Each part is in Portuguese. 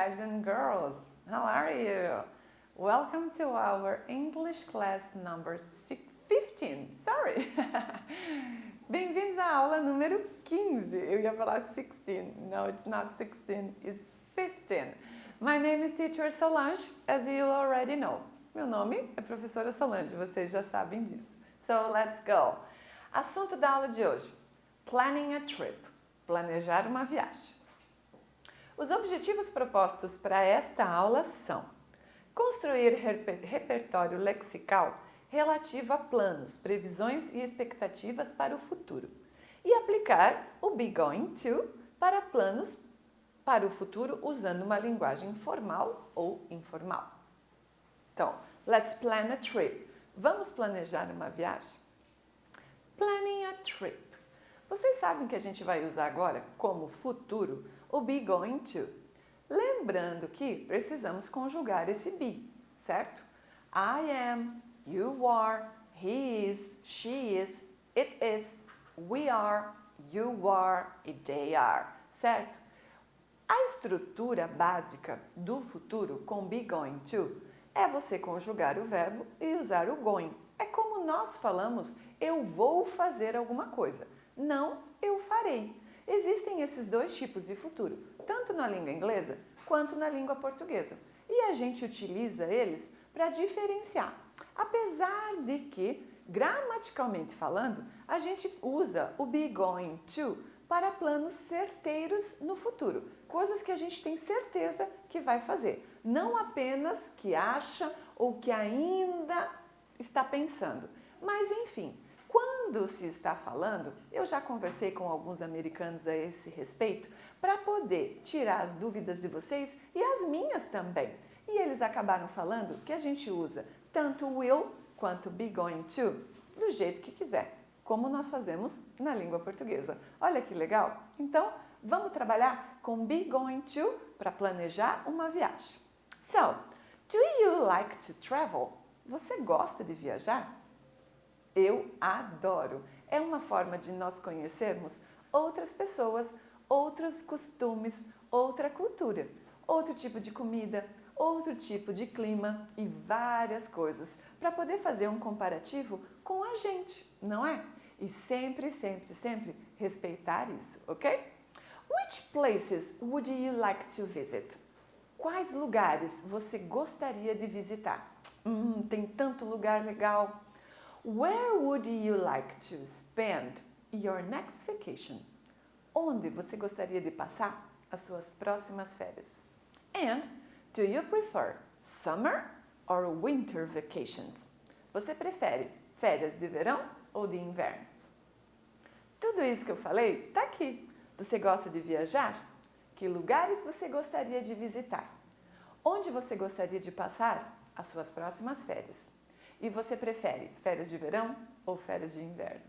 guys and girls. How are you? Welcome to our English class number 15. Sorry. Bem-vindos à aula número 15. Eu ia falar 16. No, it's not 16. It's 15. My name is Teacher Solange, as you already know. Meu nome é Professora Solange, vocês já sabem disso. So, let's go. Assunto da aula de hoje. Planning a trip. Planejar uma viagem. Os objetivos propostos para esta aula são construir repertório lexical relativo a planos, previsões e expectativas para o futuro e aplicar o be going to para planos para o futuro usando uma linguagem formal ou informal. Então, let's plan a trip. Vamos planejar uma viagem? Planning a trip. Vocês sabem que a gente vai usar agora como futuro o be going to. Lembrando que precisamos conjugar esse be, certo? I am, you are, he is, she is, it is, we are, you are e they are, certo? A estrutura básica do futuro com be going to é você conjugar o verbo e usar o going. É como nós falamos, eu vou fazer alguma coisa, não eu farei. Existem esses dois tipos de futuro, tanto na língua inglesa quanto na língua portuguesa. E a gente utiliza eles para diferenciar. Apesar de que, gramaticalmente falando, a gente usa o be going to para planos certeiros no futuro. Coisas que a gente tem certeza que vai fazer. Não apenas que acha ou que ainda está pensando. Mas, enfim, quando se está falando, eu já conversei com alguns americanos a esse respeito, para poder tirar as dúvidas de vocês e as minhas também. E eles acabaram falando que a gente usa tanto will quanto be going to do jeito que quiser, como nós fazemos na língua portuguesa. Olha que legal! Então, vamos trabalhar com be going to para planejar uma viagem. So, do you like to travel? Você gosta de viajar? Eu adoro. É uma forma de nós conhecermos outras pessoas, outros costumes, outra cultura, outro tipo de comida, outro tipo de clima e várias coisas para poder fazer um comparativo com a gente, não é? E sempre, sempre, sempre respeitar isso, ok? Which places would you like to visit? Quais lugares você gostaria de visitar? Tem tanto lugar legal. Where would you like to spend your next vacation? Onde você gostaria de passar as suas próximas férias? And do you prefer summer or winter vacations? Você prefere férias de verão ou de inverno? Tudo isso que eu falei está aqui. Você gosta de viajar? Que lugares você gostaria de visitar? Onde você gostaria de passar as suas próximas férias? E você prefere férias de verão ou férias de inverno?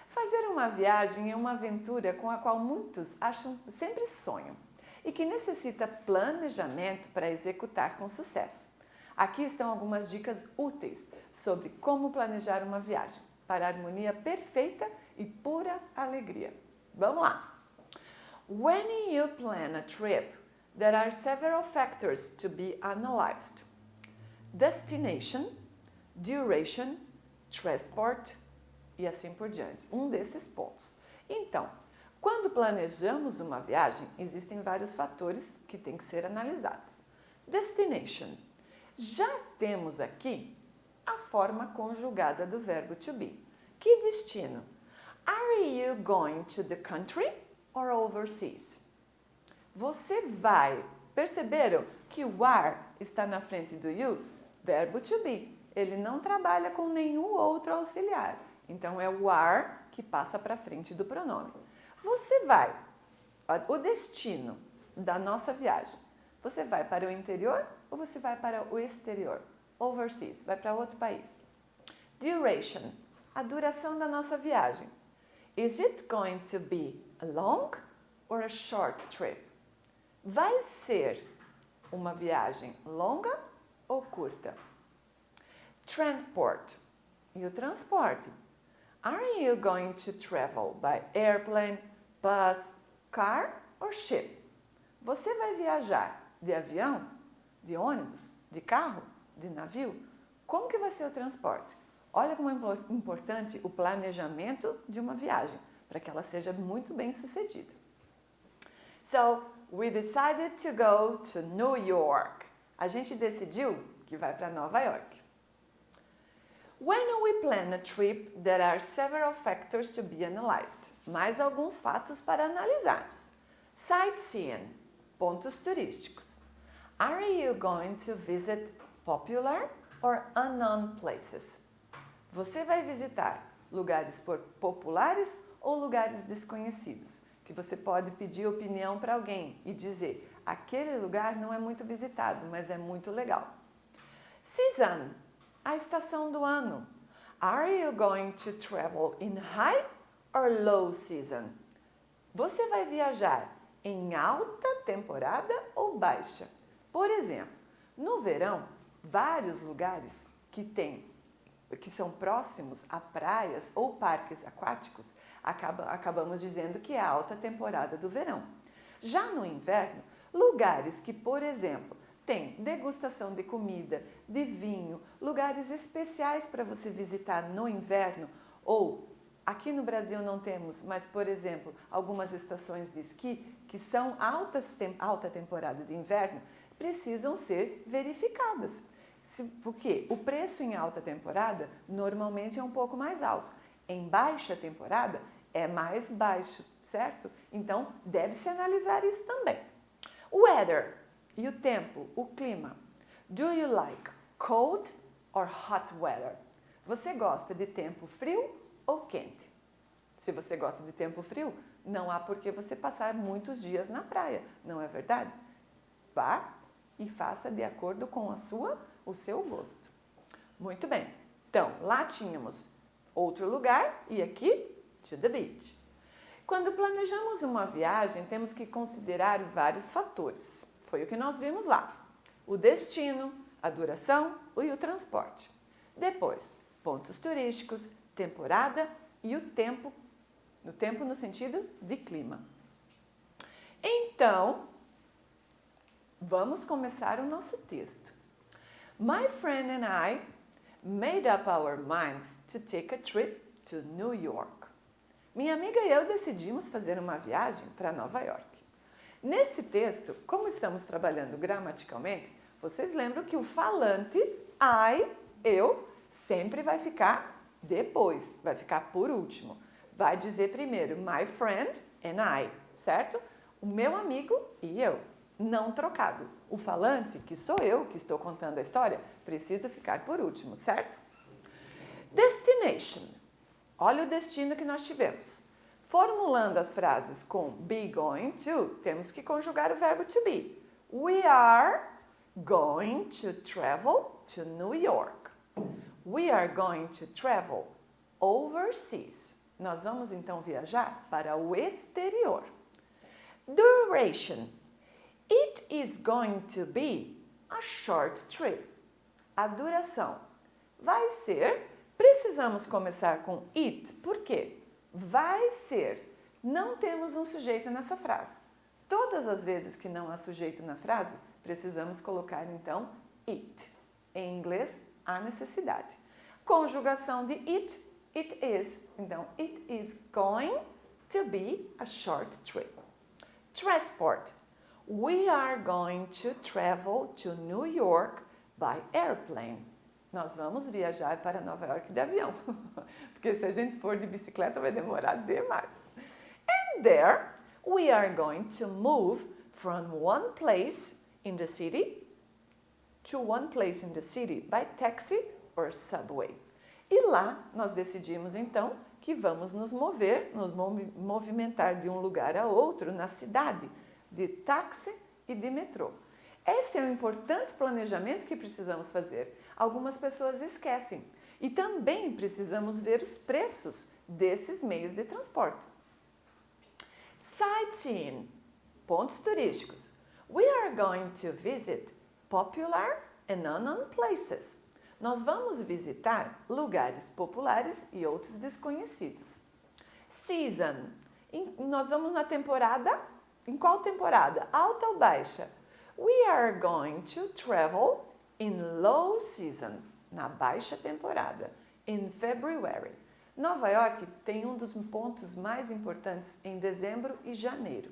Fazer uma viagem é uma aventura com a qual muitos sempre sonham e que necessita planejamento para executar com sucesso. Aqui estão algumas dicas úteis sobre como planejar uma viagem para harmonia perfeita e pura alegria. Vamos lá! When you plan a trip, there are several factors to be analyzed. Destination, duration, transport e assim por diante. Um desses pontos. Então, quando planejamos uma viagem, existem vários fatores que têm que ser analisados. Destination. Já temos aqui a forma conjugada do verbo to be. Que destino? Are you going to the country or overseas? Você vai. Perceberam que o are está na frente do you? Verbo to be. Ele não trabalha com nenhum outro auxiliar. Então, é o are que passa para frente do pronome. Você vai, o destino da nossa viagem, você vai para o interior ou você vai para o exterior? Overseas, vai para outro país. Duration, a duração da nossa viagem. Is it going to be a long or a short trip? Vai ser uma viagem longa ou curta? Transport. E o transporte? Are you going to travel by airplane, bus, car or ship? Você vai viajar De avião? De ônibus? De carro? De navio? Como que vai ser o transporte? Olha como é importante o planejamento de uma viagem, para que ela seja muito bem sucedida. So, we decided to go to New York. A gente decidiu que vai para Nova York. When we plan a trip, there are several factors to be analyzed. Mais alguns fatos para analisarmos. Sightseeing, pontos turísticos. Are you going to visit popular or unknown places? Você vai visitar lugares populares ou lugares desconhecidos? Que você pode pedir opinião para alguém e dizer, aquele lugar não é muito visitado, mas é muito legal. Season, a estação do ano. Are you going to travel in high or low season? Você vai viajar em alta temporada ou baixa? Por exemplo, no verão, vários lugares que são próximos a praias ou parques aquáticos, acabamos dizendo que é a alta temporada do verão. Já no inverno, lugares que, por exemplo, tem degustação de comida, de vinho, lugares especiais para você visitar no inverno, ou aqui no Brasil não temos, mas, por exemplo, algumas estações de esqui que são alta temporada de inverno, precisam ser verificadas. Porque o preço em alta temporada normalmente é um pouco mais alto. Em baixa temporada é mais baixo, certo? Então, deve-se analisar isso também. Weather, e o tempo, o clima. Do you like cold or hot weather? Você gosta de tempo frio ou quente? Se você gosta de tempo frio, não há por que você passar muitos dias na praia, não é verdade? Vá e faça de acordo com o seu gosto. Muito bem. Então, lá tínhamos outro lugar e aqui, to the beach. Quando planejamos uma viagem, temos que considerar vários fatores. Foi o que nós vimos lá. O destino, a duração e o transporte. Depois, pontos turísticos, temporada e o tempo no sentido de clima. Então, vamos começar o nosso texto. My friend and I made up our minds to take a trip to New York. Minha amiga e eu decidimos fazer uma viagem para Nova York. Nesse texto, como estamos trabalhando gramaticalmente, vocês lembram que o falante I, eu, sempre vai ficar depois, vai ficar por último. Vai dizer primeiro my friend and I, certo? O meu amigo e eu, não trocado. O falante, que sou eu que estou contando a história, preciso ficar por último, certo? Destination. Olha o destino que nós tivemos. Formulando as frases com be going to, temos que conjugar o verbo to be. We are going to travel to New York. We are going to travel overseas. Nós vamos então viajar para o exterior. Duration. It is going to be a short trip. A duração vai ser, precisamos começar com it, por quê? Vai ser. Não temos um sujeito nessa frase. Todas as vezes que não há sujeito na frase, precisamos colocar então it. Em inglês, há necessidade. Conjugação de it, it is. Então, it is going to be a short trip. Transport. We are going to travel to New York by airplane. Nós vamos viajar para Nova York de avião. Porque se a gente for de bicicleta vai demorar demais. And there, we are going to move from one place in the city to one place in the city by taxi or subway. E lá nós decidimos então que vamos nos movimentar de um lugar a outro na cidade, de táxi e de metrô. Esse é um importante planejamento que precisamos fazer. Algumas pessoas esquecem. E também precisamos ver os preços desses meios de transporte. Sightseeing, pontos turísticos. We are going to visit popular and unknown places. Nós vamos visitar lugares populares e outros desconhecidos. Season, nós vamos na temporada. Em qual temporada? Alta ou baixa? We are going to travel in low season, na baixa temporada, in February. Nova York tem um dos pontos mais importantes em dezembro e janeiro.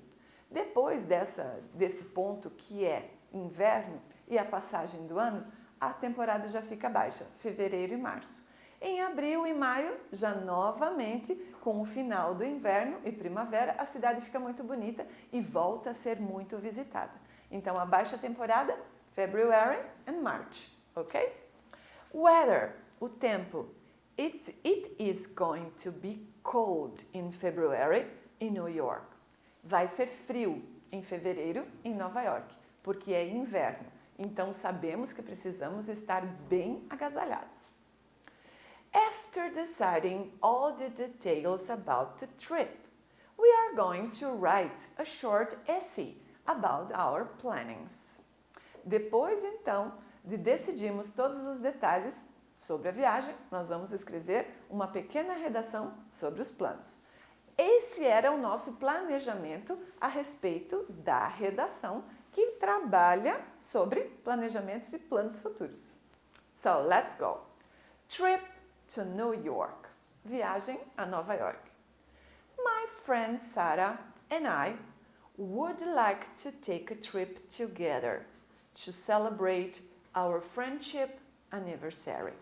Depois desse ponto que é inverno e a passagem do ano, a temporada já fica baixa, fevereiro e março. Em abril e maio, já novamente, com o final do inverno e primavera, a cidade fica muito bonita e volta a ser muito visitada. Então, a baixa temporada, February and March, ok? Weather, o tempo. It is going to be cold in February in New York. Vai ser frio em fevereiro em Nova York, porque é inverno. Então, sabemos que precisamos estar bem agasalhados. After deciding all the details about the trip, we are going to write a short essay about our plannings. Depois, então, de decidirmos todos os detalhes sobre a viagem, nós vamos escrever uma pequena redação sobre os planos. Esse era o nosso planejamento a respeito da redação que trabalha sobre planejamentos e planos futuros. So, let's go. Trip to New York. Viagem a Nova York. My friend Sarah and I would like to take a trip together to celebrate our friendship anniversary.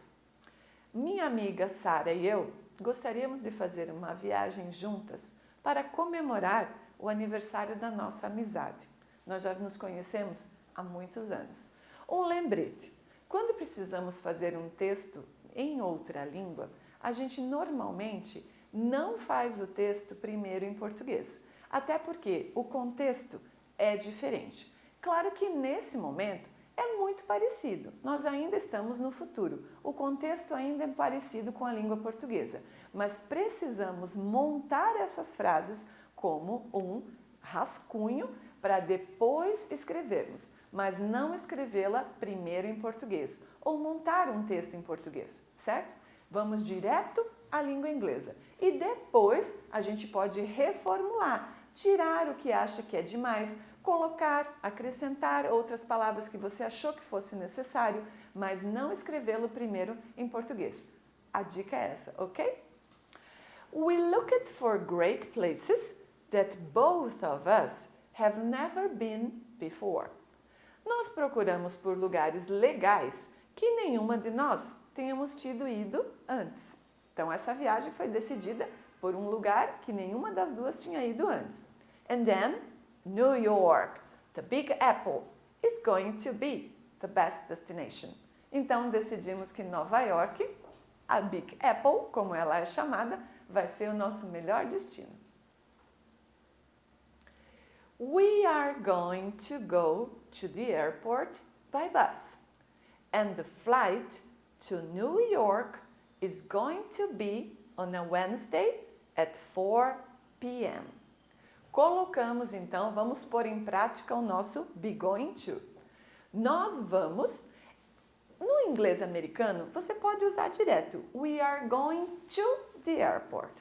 Minha amiga Sarah e eu gostaríamos de fazer uma viagem juntas para comemorar o aniversário da nossa amizade. Nós já nos conhecemos há muitos anos. Um lembrete: quando precisamos fazer um texto em outra língua, a gente normalmente não faz o texto primeiro em português, até porque o contexto é diferente. Claro que nesse momento é muito parecido, nós ainda estamos no futuro, o contexto ainda é parecido com a língua portuguesa, mas precisamos montar essas frases como um rascunho para depois escrevermos, mas não escrevê-la primeiro em português, ou montar um texto em português, certo? Vamos direto à língua inglesa e depois a gente pode reformular, tirar o que acha que é demais, colocar, acrescentar outras palavras que você achou que fosse necessário, mas não escrevê-lo primeiro em português. A dica é essa, ok? We looked for great places that both of us have never been before. Nós procuramos por lugares legais que nenhuma de nós tenhamos ido antes. Então, essa viagem foi decidida por um lugar que nenhuma das duas tinha ido antes. And then, New York, the Big Apple, is going to be the best destination. Então, decidimos que Nova York, a Big Apple, como ela é chamada, vai ser o nosso melhor destino. We are going to go to the airport by bus, and the flight to New York is going to be on a Wednesday at 4 p.m. Colocamos então, vamos pôr em prática o nosso be going to. Nós vamos, no inglês americano, você pode usar direto, we are going to the airport.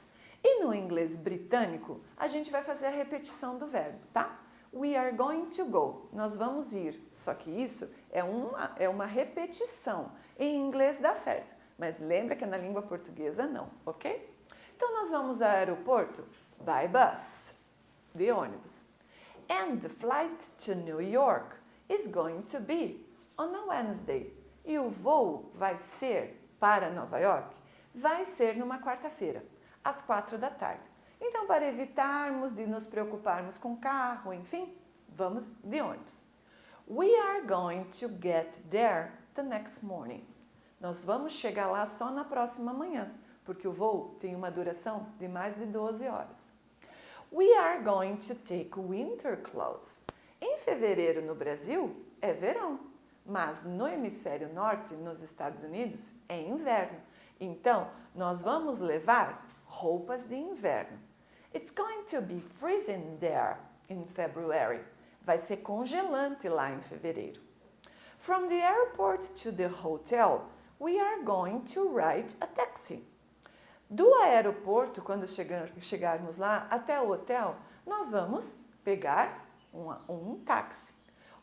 E no inglês britânico, a gente vai fazer a repetição do verbo, tá? We are going to go. Nós vamos ir. Só que isso é uma repetição. Em inglês dá certo, mas lembra que na língua portuguesa não, ok? Então, nós vamos ao aeroporto by bus, de ônibus. And the flight to New York is going to be on a Wednesday. E o voo vai ser para Nova York, vai ser numa quarta-feira, às 4 da tarde. Então, para evitarmos de nos preocuparmos com carro, enfim, vamos de ônibus. We are going to get there the next morning. Nós vamos chegar lá só na próxima manhã, porque o voo tem uma duração de mais de 12 horas. We are going to take winter clothes. Em fevereiro no Brasil é verão, mas no hemisfério norte, nos Estados Unidos, é inverno. Então, nós vamos levar roupas de inverno. It's going to be freezing there in February. Vai ser congelante lá em fevereiro. From the airport to the hotel, we are going to ride a taxi. Do aeroporto, quando chegarmos lá, até o hotel, nós vamos pegar um táxi.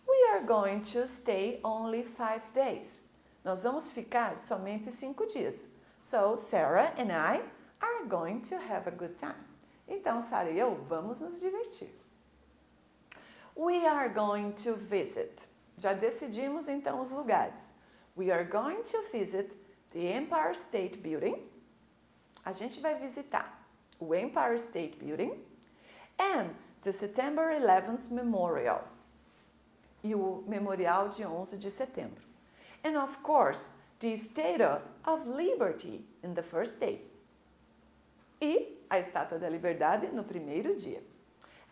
We are going to stay only 5 days. Nós vamos ficar somente 5 dias. So, Sarah and I are going to have a good time. Então, Sarah e eu vamos nos divertir. We are going to visit. Já decidimos então os lugares. We are going to visit the Empire State Building. A gente vai visitar o Empire State Building and the September 11th Memorial. E o Memorial de 11 de setembro. And of course, the Statue of Liberty in the first day. E a Estátua da Liberdade no primeiro dia.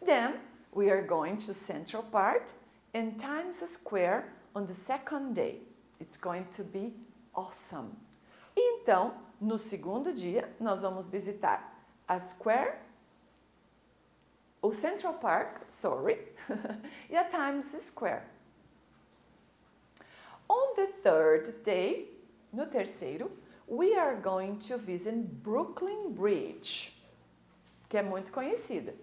Then, we are going to Central Park and Times Square on the second day. It's going to be awesome. E então, no segundo dia, nós vamos visitar a o Central Park, e a Times Square. On the third day, no terceiro, we are going to visit Brooklyn Bridge, que é muito conhecida,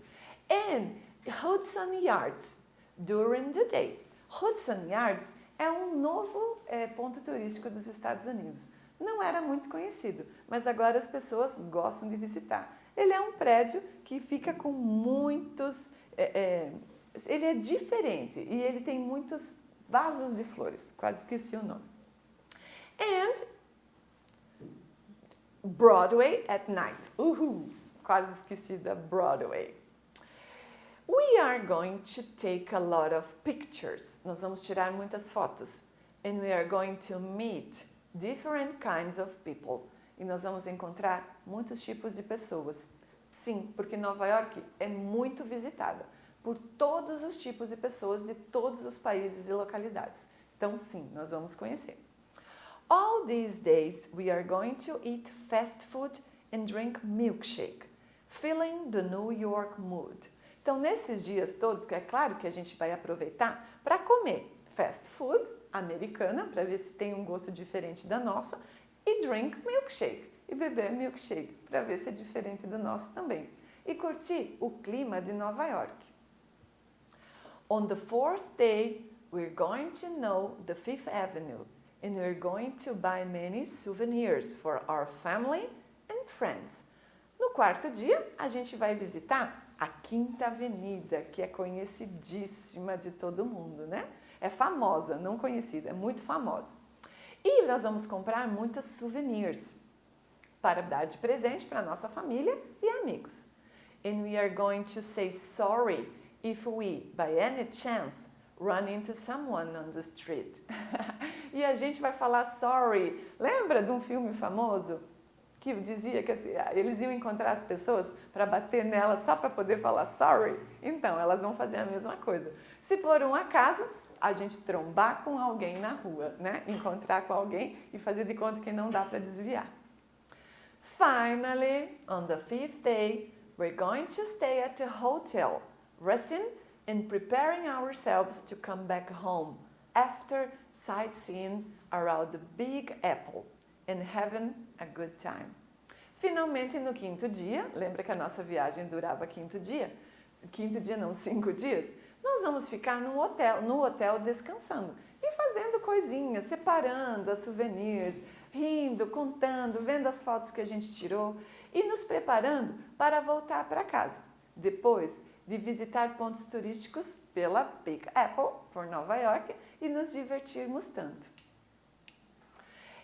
and Hudson Yards during the day. Hudson Yards é um novo ponto turístico dos Estados Unidos. Não era muito conhecido, mas agora as pessoas gostam de visitar. Ele é um prédio que fica com muitos... ele é diferente e ele tem muitos vasos de flores. Quase esqueci o nome. And Broadway at night. Quase esqueci da Broadway. We are going to take a lot of pictures. Nós vamos tirar muitas fotos. And we are going to meet different kinds of people. E nós vamos encontrar muitos tipos de pessoas. Sim, porque Nova York é muito visitada por todos os tipos de pessoas de todos os países e localidades. Então, sim, nós vamos conhecer. All these days we are going to eat fast food and drink milkshake, feeling the New York mood. Então, nesses dias todos, que é claro que a gente vai aproveitar para comer fast food americana, para ver se tem um gosto diferente da nossa, e drink milkshake, e beber milkshake, para ver se é diferente do nosso também. E curtir o clima de Nova York. On the fourth day, we're going to know the Fifth Avenue, and we're going to buy many souvenirs for our family and friends. No quarto dia, a gente vai visitar a Quinta Avenida, que é conhecidíssima de todo mundo, né? É famosa, não conhecida, é muito famosa. E nós vamos comprar muitas souvenirs para dar de presente para a nossa família e amigos. And we are going to say sorry if we, by any chance, run into someone on the street. E a gente vai falar sorry. Lembra de um filme famoso que dizia que eles iam encontrar as pessoas para bater nelas só para poder falar sorry? Então, elas vão fazer a mesma coisa. Se por um acaso a gente trombar com alguém na rua, né? Encontrar com alguém e fazer de conta que não dá para desviar. Finally, on the fifth day, we're going to stay at a hotel, resting and preparing ourselves to come back home after sightseeing around the Big Apple and having a good time. Finalmente, no quinto dia, lembra que a nossa viagem durava 5 dias? 5 dias? Nós vamos ficar no hotel descansando e fazendo coisinhas, separando as souvenirs, rindo, contando, vendo as fotos que a gente tirou e nos preparando para voltar para casa, depois de visitar pontos turísticos pela Big Apple, por Nova York, e nos divertirmos tanto.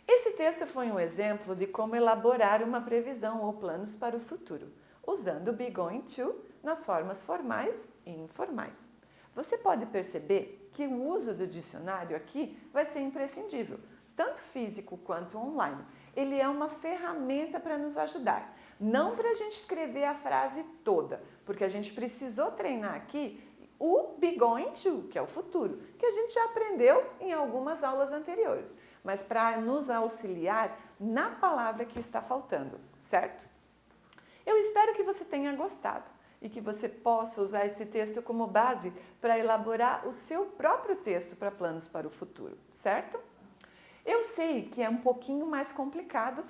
Esse texto foi um exemplo de como elaborar uma previsão ou planos para o futuro, usando o be going to nas formas formais e informais. Você pode perceber que o uso do dicionário aqui vai ser imprescindível, tanto físico quanto online. Ele é uma ferramenta para nos ajudar, não para a gente escrever a frase toda, porque a gente precisou treinar aqui o be going to, que é o futuro, que a gente já aprendeu em algumas aulas anteriores, mas para nos auxiliar na palavra que está faltando, certo? Eu espero que você tenha gostado e que você possa usar esse texto como base para elaborar o seu próprio texto para planos para o futuro, certo? Eu sei que é um pouquinho mais complicado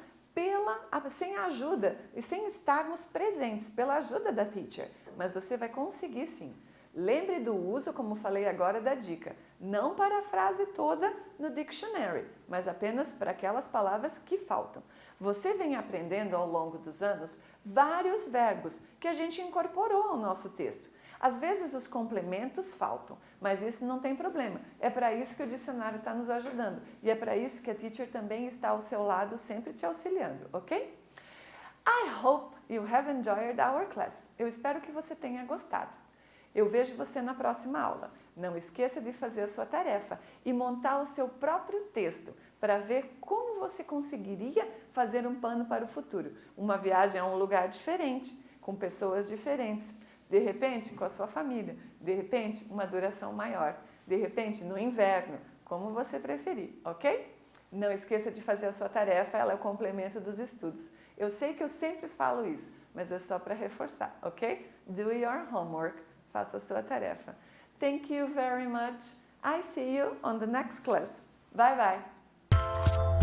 sem a ajuda e sem estarmos presentes pela ajuda da teacher, mas você vai conseguir sim. Lembre do uso, como falei agora, da dica. Não para a frase toda no dictionary, mas apenas para aquelas palavras que faltam. Você vem aprendendo ao longo dos anos vários verbos que a gente incorporou ao nosso texto. Às vezes os complementos faltam, mas isso não tem problema. É para isso que o dicionário está nos ajudando. E é para isso que a teacher também está ao seu lado, sempre te auxiliando, ok? I hope you have enjoyed our class. Eu espero que você tenha gostado. Eu vejo você na próxima aula. Não esqueça de fazer a sua tarefa e montar o seu próprio texto para ver como você conseguiria fazer um plano para o futuro. Uma viagem a um lugar diferente, com pessoas diferentes. De repente, com a sua família. De repente, uma duração maior. De repente, no inverno, como você preferir, ok? Não esqueça de fazer a sua tarefa, ela é o complemento dos estudos. Eu sei que eu sempre falo isso, mas é só para reforçar, ok? Do your homework. Faça a sua tarefa. Thank you very much. I see you on the next class. Bye bye.